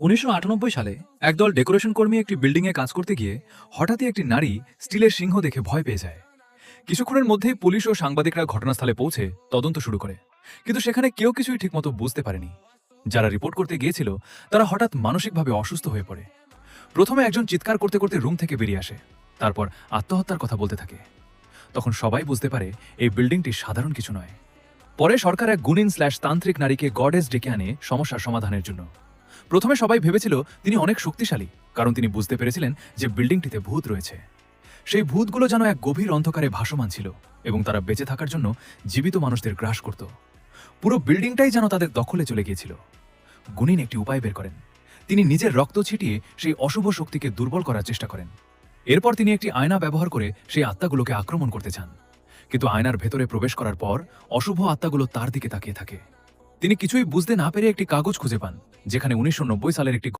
1998 সালে একদল ডেকোরেশন কর্মী একটি বিল্ডিংয়ে কাজ করতে গিয়ে হঠাৎই একটি নারী স্টিলের সিংহ দেখে ভয় পেয়ে যায়। কিছুক্ষণের মধ্যেই পুলিশ ও সাংবাদিকরা ঘটনাস্থলে পৌঁছে তদন্ত শুরু করে, কিন্তু সেখানে কেউ কিছুই ঠিকমতো বুঝতে পারেনি। যারা রিপোর্ট করতে গিয়েছিল তারা হঠাৎ মানসিকভাবে অসুস্থ হয়ে পড়ে। প্রথমে একজন চিৎকার করতে করতে রুম থেকে বেরিয়ে আসে, তারপর আত্মহত্যার কথা বলতে থাকে। তখন সবাই বুঝতে পারে এই বিল্ডিংটি সাধারণ কিছু নয়। পরে সরকার এক গুণিন/তান্ত্রিক নারীকে গডেস ডেকে আনে সমস্যার সমাধানের জন্য। প্রথমে সবাই ভেবেছিল তিনি অনেক শক্তিশালী, কারণ তিনি বুঝতে পেরেছিলেন যে বিল্ডিংটিতে ভূত রয়েছে। সেই ভূতগুলো যেন এক গভীর অন্ধকারে ভাসমান ছিল এবং তারা বেঁচে থাকার জন্য জীবিত মানুষদের গ্রাস করত। পুরো বিল্ডিংটাই যেন তাদের দখলে চলে গিয়েছিল। গুণিন একটি উপায় বের করেন। তিনি নিজের রক্ত ছিটিয়ে সেই অশুভ শক্তিকে দুর্বল করার চেষ্টা করেন। এরপর তিনি একটি আয়না ব্যবহার করে সেই আত্মাগুলোকে আক্রমণ করতে চান, কিন্তু আয়নার ভেতরে প্রবেশ করার পর অশুভ আত্মাগুলো তার দিকে তাকিয়ে থাকে। তিনি কিছুই বুঝতে না পেরে একটি কাগজ খুঁজে পান, যেখানে 1990 সালের একটি